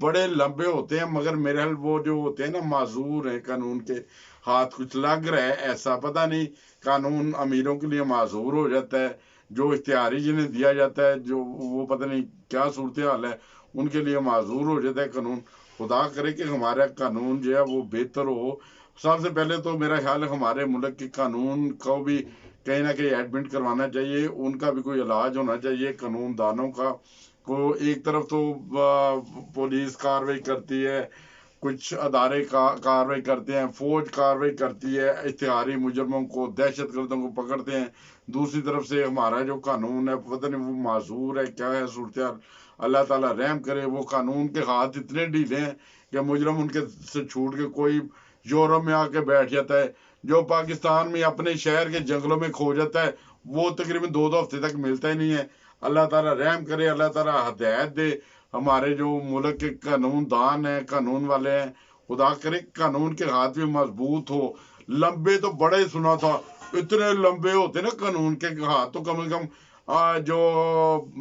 بڑے لمبے ہوتے ہیں، مگر میرے حال وہ جو ہوتے ہیں نا معذور ہیں، قانون کے ہاتھ کچھ لگ رہا ہے ایسا، پتہ نہیں قانون امیروں کے لیے معذور ہو جاتا ہے، جو اشتہاری جنہیں دیا جاتا ہے جو وہ پتہ نہیں کیا صورتحال ہے، ان کے لیے معذور ہو جاتا ہے قانون۔ خدا کرے کہ ہمارا قانون جو ہے وہ بہتر ہو۔ سب سے پہلے تو میرا خیال ہے ہمارے ملک کے قانون کو بھی کہیں نہ کہیں ایڈمٹ کروانا چاہیے، ان کا بھی کوئی علاج ہونا چاہیے قانون دانوں کا۔ کو ایک طرف تو پولیس کاروائی کرتی ہے، کچھ ادارے کاروائی کرتے ہیں، فوج کاروائی کرتی ہے، اشتہاری مجرموں کو، دہشت گردوں کو پکڑتے ہیں، دوسری طرف سے ہمارا جو قانون ہے پتہ نہیں وہ معذور ہے کیا ہے صورتحال۔ اللہ تعالیٰ رحم کرے۔ وہ قانون کے ہاتھ اتنے ڈھیلے ہیں کہ مجرم ان کے سے چھوٹ کے کوئی یورپ میں آ کے بیٹھ جاتا ہے، جو پاکستان میں اپنے شہر کے جنگلوں میں کھو جاتا ہے وہ تقریباً 2 ہفتے تک ملتا ہی نہیں ہے۔ اللہ تعالیٰ رحم کرے، اللہ تعالیٰ ہدایت دے ہمارے جو ملک کے قانون دان ہیں، قانون والے ہیں، خدا کرے قانون کے ہاتھ بھی مضبوط ہو۔ لمبے تو بڑے سنا تھا، اتنے لمبے ہوتے نا قانون کے ہاتھ، تو کم از کم جو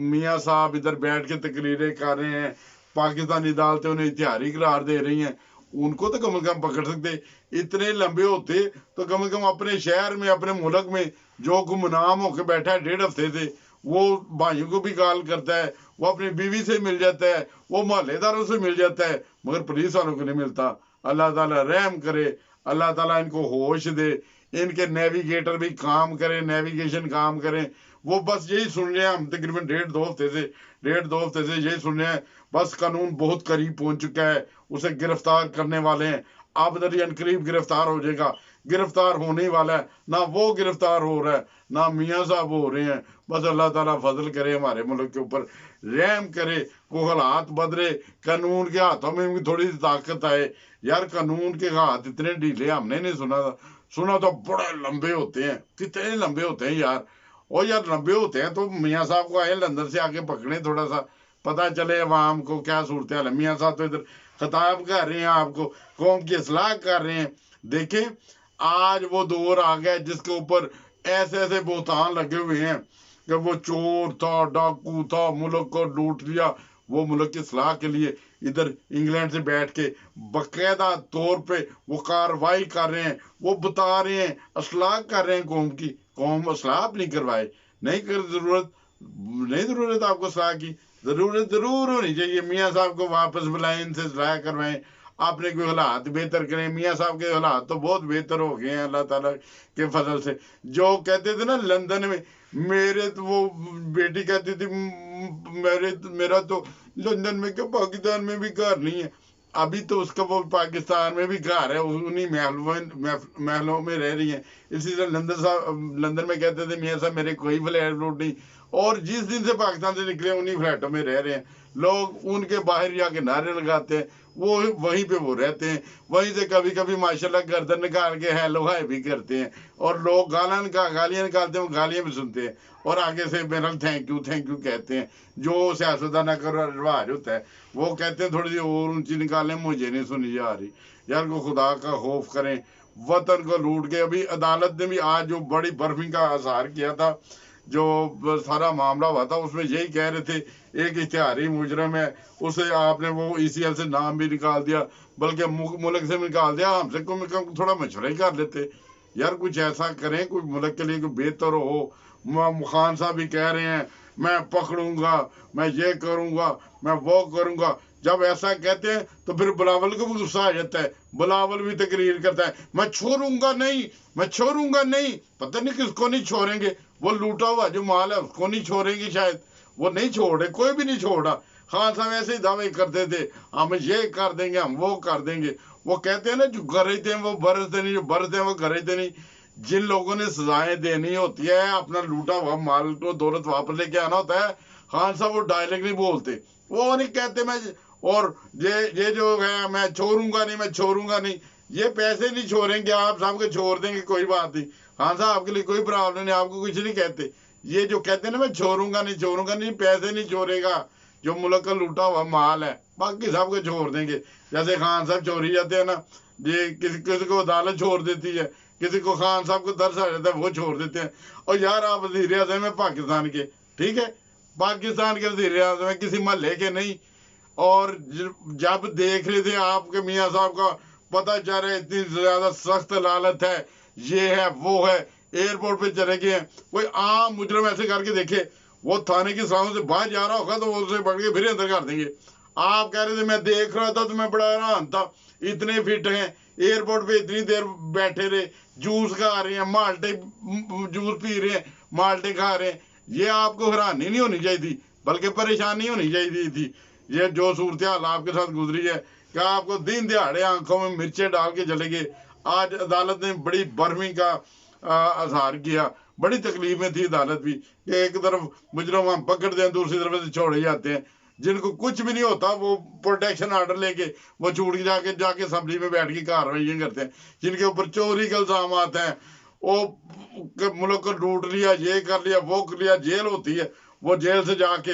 میاں صاحب ادھر بیٹھ کے تقریریں کر رہے ہیں، پاکستانی عدالتیں انہیں اتحادی قرار دے رہی ہیں، ان کو تو کم از کم پکڑ سکتے۔ اتنے لمبے ہوتے تو کم از کم اپنے شہر میں، اپنے ملک میں جو گمنام ہو کے بیٹھا ہے 1.5 ہفتے سے، وہ بھائیوں کو بھی گال کرتا ہے، وہ اپنی بیوی سے مل جاتا ہے، وہ محلے داروں سے مل جاتا ہے، مگر پولیس والوں کو نہیں ملتا۔ اللہ تعالیٰ رحم کرے، اللہ تعالیٰ ان کو ہوش دے، ان کے نیویگیٹر بھی کام کریں، نیویگیشن کام کریں۔ وہ بس یہی سن رہے ہیں، ہم تقریباً 1.5 2 ہفتے سے یہی سن رہے ہیں، بس قانون بہت قریب پہنچ چکا ہے، اسے گرفتار کرنے والے ہیں، اب قریب گرفتار ہو جائے گا، گرفتار ہونے والا ہے، نہ وہ گرفتار ہو رہا ہے نہ میاں صاحب ہو رہے ہیں۔ بس اللہ تعالیٰ فضل کرے، ہمارے ملک کے اوپر رحم کرے، کو حالات بدلے، قانون کے ہاتھوں میں بھی تھوڑی سی طاقت آئے۔ یار قانون کے ہاتھ اتنے ڈھیلے ہم نے نہیں سنا تھا بڑے لمبے ہوتے ہیں، کتنے لمبے ہوتے ہیں یار۔ اور یار لمبے ہوتے ہیں تو میاں صاحب کو آئے لندن سے آ کے پکڑے، تھوڑا سا پتہ چلے عوام کو کیا صورتحال ہے۔ میاں صاحب تو ادھر خطاب کر رہے ہیں، آپ کو قوم کی اصلاح کر رہے ہیں۔ دیکھیں آج وہ دور آ گیا جس کے اوپر ایسے ایسے بہتان لگے ہوئے ہیں کہ وہ چور تھا، ڈاکو تھا، ملک کو لوٹ لیا۔ وہ ملک کی اصلاح کے لیے ادھر انگلینڈ سے بیٹھ کے باقاعدہ طور پہ وہ کاروائی کر رہے ہیں، وہ بتا رہے ہیں، اصلاح کر رہے ہیں قوم کی۔ قوم اصلاح اپنی کروائے، نہیں کر ضرورت آپ کو اصلاح کی، ضرورت ضرور ہونی چاہیے۔ میاں صاحب کو واپس بلائیں، ان سے اصلاح کروائیں، آپ نے کوئی حالات بہتر کریں۔ میاں صاحب کے حالات تو بہت بہتر ہو گئے ہیں اللہ تعالیٰ کے فضل سے۔ جو کہتے تھے نا لندن میں، میرے تو وہ بیٹی کہتی تھی میرا تو لندن میں کہ پاکستان میں بھی گھر نہیں ہے۔ ابھی تو اس کا وہ پاکستان میں بھی گھر ہے، انہیں محلوں میں رہ رہی ہیں۔ اسی طرح لندن میں کہتے تھے میاں صاحب میرے کوئی فلیٹ فلوٹ نہیں، اور جس دن سے پاکستان سے نکلے انہیں فلیٹوں میں رہ رہے ہیں۔ لوگ ان کے باہر جا کے نعرے لگاتے ہیں، وہ وہیں پہ وہ رہتے ہیں، وہیں سے کبھی کبھی ماشاءاللہ گردن نکال کے ہیلو ہائی بھی کرتے ہیں، اور لوگ گالیاں نکالتے ہیں، وہ گالیاں بھی سنتے ہیں، اور آگے سے میرا تھینک یو کہتے ہیں۔ جو سیاستدانہ کا رواج ہوتا ہے وہ کہتے ہیں تھوڑی سی اور اونچی نکالیں، مجھے نہیں سنی جا رہی۔ یار کو خدا کا خوف کریں، وطن کو لوٹ کے۔ ابھی عدالت نے بھی آج جو بڑی برفنگ کا اظہار کیا تھا، جو سارا معاملہ ہوا تھا، اس میں یہی کہہ رہے تھے ایک اشتہاری مجرم ہے، اسے آپ نے وہ ECL سے نام بھی نکال دیا، بلکہ ملک سے نکال دیا۔ ہم سے تھوڑا مشورہ ہی کر لیتے، یار کچھ ایسا کریں کوئی ملک کے لیے کوئی بہتر ہو۔ خان صاحب بھی کہہ رہے ہیں میں پکڑوں گا، میں یہ کروں گا، میں وہ کروں گا۔ جب ایسا کہتے ہیں تو پھر بلاول کو بھی غصہ آ جاتا ہے، بلاول بھی تقریر کرتا ہے میں چھوڑوں گا نہیں، میں چھوڑوں گا نہیں۔ پتہ نہیں کس کو نہیں چھوڑیں گے، وہ لوٹا ہوا جو مال ہے اس کو نہیں چھوڑیں گے، شاید وہ نہیں چھوڑے، کوئی بھی نہیں چھوڑا۔ خان صاحب ایسے ہی دعوے کرتے تھے ہم یہ کر دیں گے، ہم وہ کر دیں گے۔ وہ کہتے ہیں نا جو گرجتے ہیں وہ برستے نہیں، جو برستے ہیں وہ گرجتے نہیں۔ جن لوگوں نے سزائیں دینی ہوتی ہے، اپنا لوٹا ہوا مال کو دولت واپس لے کے آنا ہوتا ہے، خان صاحب وہ ڈائلیکٹ نہیں بولتے، وہ نہیں کہتے میں اور یہ جو ہے میں چھوڑوں گا نہیں، میں چھوڑوں گا نہیں۔ یہ پیسے نہیں چھوڑیں گے، آپ سب کے چھوڑ دیں گے، کوئی بات نہیں، خان صاحب آپ کے لیے کوئی پرابلم نہیں، آپ کو کچھ نہیں کہتے۔ یہ جو کہتے ہیں نا میں چھوڑوں گا نہیں، چھوڑوں گا نہیں، پیسے نہیں چھوڑے گا، جو ملک کا لوٹا ہوا مال ہے باقی سب کو چھوڑ دیں گے۔ جیسے خان صاحب چوری جاتے ہیں نا، یہ کسی کو عدالت چھوڑ دیتی ہے، کسی کو خان صاحب کو درس آ جاتا ہے وہ چھوڑ دیتے ہیں۔ اور یار آپ وزیر اعظم ہیں پاکستان کے، ٹھیک ہے، پاکستان کے وزیر اعظم ہیں، کسی محلے کے نہیں۔ اور جب دیکھ رہے تھے آپ کے میاں صاحب کا پتہ چل رہا ہے اتنی زیادہ سخت لالت ہے، یہ ہے وہ ہے، ایئرپورٹ پہ چلے گئے ہیں، کوئی عام مجرم ایسے کر کے دیکھے، وہ تھانے کی سراہوں سے باہر جا رہا ہوگا تو وہ اسے پکڑ کے پھر اندر کر دیں گے۔ آپ کہہ رہے تھے میں دیکھ رہا تھا تو میں بڑا حیران تھا، اتنے فٹ ہیں، ایئرپورٹ پہ اتنی دیر بیٹھے رہے، جوس کھا رہے ہیں، مالٹے جوس پی رہے ہیں، مالٹے کھا رہے ہیں، یہ آپ کو حیرانی نہیں ہونی چاہیے تھی بلکہ پریشانی ہونی چاہیے تھی۔ یہ جو صورتحال آپ کے ساتھ گزری ہے کہ آپ کو دن دہاڑے آنکھوں میں مرچیں ڈال کے چلے گئے۔ آج عدالت نے بڑی برہمی کا اظہار کیا، بڑی تکلیف میں تھی عدالت بھی کہ ایک طرف مجرم ہم پکڑ دیں، دوسری طرف سے چھوڑے جاتے ہیں، جن کو کچھ بھی نہیں ہوتا وہ پروٹیکشن آرڈر لے کے وہ چھوٹ کے جا کے اسمبلی میں بیٹھ کے کارروائیاں کرتے ہیں، جن کے اوپر چوری کے الزامات ہیں، وہ ملک کو لوٹ لیا، یہ کر لیا، وہ کر لیا، جیل ہوتی ہے، وہ جیل سے جا کے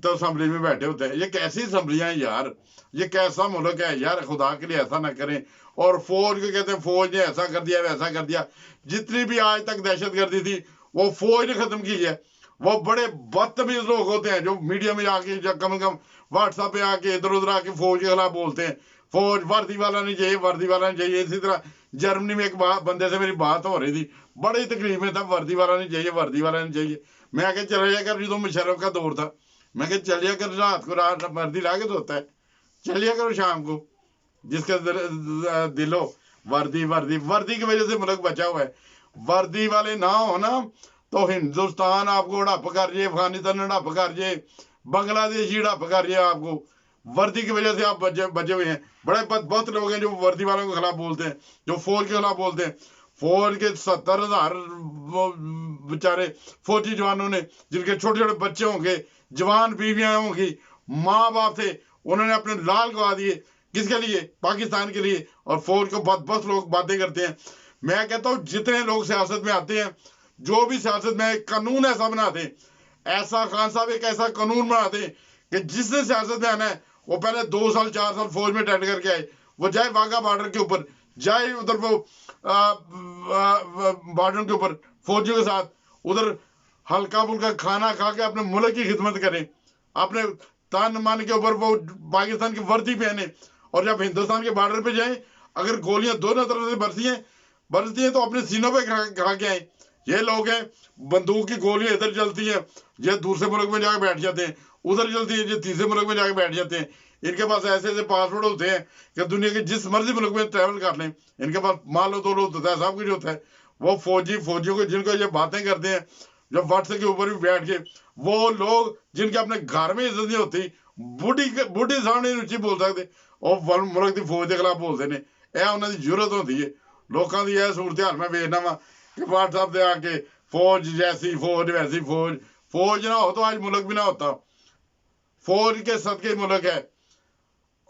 تو اسمبلی میں بیٹھے ہوتے ہیں۔ یہ کیسی اسمبلیاں ہیں یار، یہ کیسا ملک ہے یار، خدا کے لیے ایسا نہ کریں۔ اور فوج کو کہتے ہیں فوج نے ایسا کر دیا ویسا کر دیا، جتنی بھی آج تک دہشت گردی تھی وہ فوج نے ختم کی ہے۔ وہ بڑے بدتمیز لوگ ہوتے ہیں جو میڈیا میں آ کے کم از کم واٹس ایپ پہ آ کے ادھر ادھر آ کے فوج کے خلاف بولتے ہیں، فوج وردی والا نہیں چاہیے، وردی والا نہیں چاہیے۔ اسی طرح جرمنی میں ایک بندے سے میری بات ہو رہی تھی، بڑی تکلیف میں تھا، وردی والا نہیں چاہیے، وردی والا نہیں چاہیے۔ میں کہ چلا جائے کر، جو مشرف کا دور تھا، میں کہ چلیا کر رات کو وردی لا کے دھوتا ہے، چلیا کرو شام کو، جس کا دل ہو۔ وردی وردی وردی کی وجہ سے ملک بچا ہوا ہے۔ وردی والے نہ ہو نا تو ہندوستان آپ کو ہڑپ کر جائے، افغانستان ہڑپ کر جائے، بنگلہ دیش ہڑپ کر جائے آپ کو، وردی کی وجہ سے آپ بچے ہوئے ہیں۔ بڑے بہت لوگ ہیں جو وردی والوں کے خلاف بولتے ہیں، جو فوج کے خلاف بولتے ہیں۔ فوج کے 70,000 بیچارے فوجی جوانوں نے، جن کے چھوٹے چھوٹے بچے ہوں گے، جوان بیویاں ہوں گی، ماں باپ تھے، انہوں نے اپنے لال گوا دیے، کس کے لیے؟ پاکستان کے لیے۔ اور فوج کو بس لوگ باتیں کرتے ہیں۔ میں کہتا ہوں جتنے لوگ سیاست میں آتے ہیں، جو بھی سیاست میں قانون ایسا بناتے ہیں، ایسا خان صاحب ایک ایسا قانون بناتے ہیں کہ جس نے سیاست میں آنا ہے وہ پہلے 2 سال 4 سال فوج میں اٹینڈ کر کے آئے، وہ جائے واگا بارڈر کے اوپر، جائے ادھر وہ بارڈر کے اوپر فوجیوں کے ساتھ ادھر ہلکا پھلکا کھانا کھا کے اپنے ملک کی خدمت کریں، اپنے تن من کے اوپر وہ پاکستان کی وردی پہنے، اور جب ہندوستان کے بارڈر پہ جائیں اگر گولیاں دونوں طرف سے برستی ہیں تو اپنے سینوں پہ کھا کے آئیں۔ یہ لوگ ہیں بندوق کی گولیاں ادھر چلتی ہیں، یہ دوسرے ملک میں جا کے بیٹھ جاتے ہیں، ادھر چلتی ہیں، یہ تیسرے ملک میں جا کے بیٹھ جاتے ہیں۔ ان کے پاس ایسے ایسے پاسپورٹ ہوتے ہیں کہ دنیا کے جس مرضی ملک میں ٹریول کر لیں، ان کے پاس مال و دولت ہوتا ہے، سب کچھ ہوتا ہے۔ وہ فوجیوں کو جن کو یہ باتیں کرتے ہیں، جب واٹس ایپ کے اوپر بھی بیٹھ کے، وہ لوگ جن کے اپنے گھر میں عزت نہیں ہوتی، بوڑھی سامنے نہیں بول سکتے، اور ملک کی فوج کے خلاف بولتے ہیں۔ اے انہوں کی ضرورت ہوتی ہے لوگوں کی، یہ صورتحال میں ویچنا وا کہ واٹس ایپ دے آ کے فوج جیسی فوج ویسی فوج، فوج نہ ہو تو آج ملک بھی نہ ہوتا، فوج کے صدقے ملک ہے۔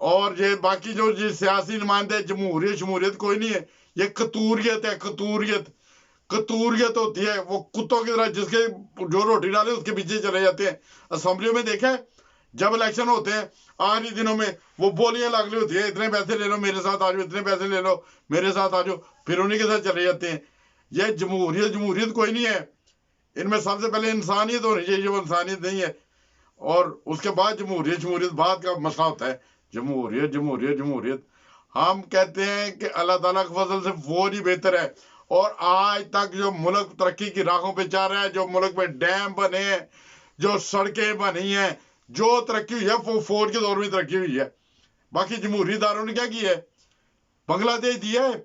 اور یہ باقی جو سیاسی نمائندے، جمہوریت شمولیت کوئی نہیں ہے، یہ قطوریت ہے، قطوریت ہوتی ہے۔ وہ کتوں کی طرح جس کے جو روٹی ڈالے اس کے پیچھے چلے جاتے ہیں۔ اسمبلیوں میں دیکھا ہے جب الیکشن ہوتے ہیں آخری دنوں میں وہ بولیاں لگ رہی ہوتی ہیں، اتنے پیسے لے لو میرے ساتھ آ جاؤ، اتنے پیسے لے لو میرے ساتھ آ جاؤ، پھر انہیں کے ساتھ چلے جاتے ہیں۔ یہ جمہوریت کوئی نہیں ہے۔ ان میں سب سے پہلے انسانیت ہونی چاہیے، وہ انسانیت نہیں ہے، اور اس کے بعد جمہوریت بعد کا مسئلہ ہوتا ہے۔ جمہوریت ہم کہتے ہیں کہ اللہ تعالیٰ کے فضل سے فوج ہی بہتر ہے۔ اور آج تک جو ملک ترقی کی راہوں پہ چل رہا ہے، جو ملک میں ڈیم بنے ہیں، جو سڑکیں بنی ہیں، جو ترقی ہوئی ہے وہ فوج کے دور میں ترقی ہوئی ہے۔ باقی جمہوری اداروں نے کیا کیا ہے؟ بنگلہ دیش دیا ہے،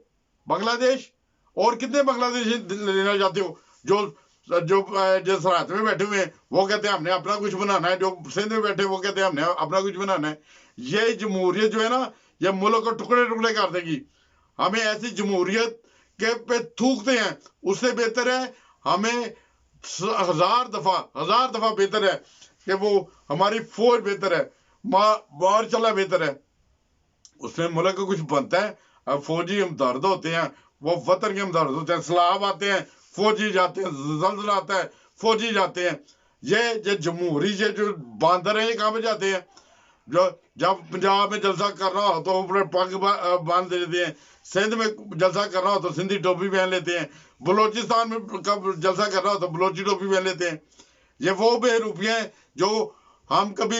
بنگلہ دیش، اور کتنے بنگلہ دیش لینا چاہتے ہو؟ جو سرحد میں بیٹھے ہوئے ہیں وہ کہتے ہیں ہم نے اپنا کچھ بنانا ہے، جو سندھ میں بیٹھے وہ کہتے ہیں ہم نے اپنا کچھ بنانا ہے۔ یہ جمہوریت جو ہے نا، یہ ملک کو ٹکڑے کر دے گی۔ ہمیں ایسی جمہوریت کے پہ تھوکتے ہیں، اس سے بہتر ہے ہمیں 1000 دفعہ بہتر ہے کہ وہ ہماری فوج بہتر ہے، مارشل بہتر ہے، اس میں ملک کو کچھ بنتا ہے۔ اب فوجی ہمدرد ہوتے ہیں، وہ وطن کے ہمدرد ہوتے ہیں، سیلاب آتے ہیں فوجی جاتے ہیں، زلزلہ آتا ہے فوجی جاتے ہیں۔ یہ جمہوری جو باندر ہیں یہ کہاں پہ جاتے ہیں؟ جب پنجاب میں جلسہ کرنا ہو تو اپنے پگ باندھ دیتے ہیں، سندھ میں جلسہ کرنا ہو تو سندھی ٹوپی پہن لیتے ہیں، بلوچستان میں جلسہ کرنا ہو تو بلوچی ٹوپی پہن لیتے ہیں۔ یہ وہ بے روپیے ہیں جو ہم کبھی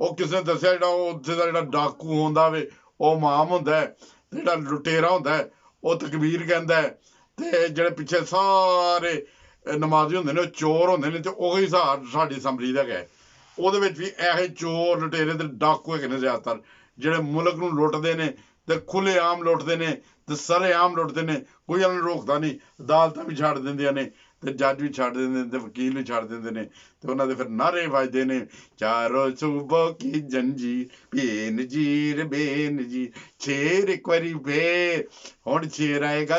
ਉਹ ਕਿਸੇ ਨੇ ਦੱਸਿਆ ਜਿਹੜਾ ਉੱਥੇ ਦਾ ਜਿਹੜਾ ਡਾਕੂ ਹੁੰਦਾ ਵੇ ਉਹ ਇਮਾਮ ਹੁੰਦਾ ਹੈ, ਜਿਹੜਾ ਲੁਟੇਰਾ ਹੁੰਦਾ ਹੈ ਉਹ ਤਕਬੀਰ ਕਹਿੰਦਾ ਹੈ, ਤੇ ਜਿਹੜੇ ਪਿੱਛੇ ਸਾਰੇ ਨਮਾਜ਼ੀ ਹੁੰਦੇ ਨੇ ਉਹ ਚੋਰ ਹੁੰਦੇ ਨੇ, ਤੇ ਉਹੀ ਹਿਸਾਬ ਸਾਡੀ ਅਸੈਂਬਲੀ ਦਾ ਹੈ। ਉਹਦੇ ਵਿੱਚ ਵੀ ਇਹੋ ਚੋਰ ਲੁਟੇਰੇ ਤੇ ਡਾਕੂ ਹੈਗੇ ਨੇ ਜ਼ਿਆਦਾਤਰ, ਜਿਹੜੇ ਮੁਲਕ ਨੂੰ ਲੁੱਟਦੇ ਨੇ ਤੇ ਖੁੱਲੇ ਆਮ ਲੁੱਟਦੇ ਨੇ ਤੇ ਸਾਰੇ ਆਮ ਲੁੱਟਦੇ ਨੇ। ਕੋਈ ਇਹਨਾਂ ਨੂੰ ਰੋਕਦਾ ਨਹੀਂ, ਅਦਾਲਤਾਂ ਵੀ ਛੱਡ ਦਿੰਦੀਆਂ ਨੇ ਤੇ ਜੱਜ ਵੀ ਛੱਡ ਦਿੰਦੇ ਨੇ ਤੇ ਵਕੀਲ ਵੀ ਛੱਡ ਦਿੰਦੇ ਨੇ, ਤੇ ਉਹਨਾਂ ਦੇ ਫਿਰ ਨਾਰੇ ਵੱਜਦੇ ਨੇ, ਚਾਰੋਂ ਸੂਬੋਂ ਕੀ ਜੰਜੀਰ, ਬੇਨਜ਼ੀਰ ਬੇਨਜ਼ੀਰ, ਸ਼ੇਰ ਇੱਕ ਵਾਰੀ ਫੇਰ ਹੁਣ ਸ਼ੇਰ ਆਏਗਾ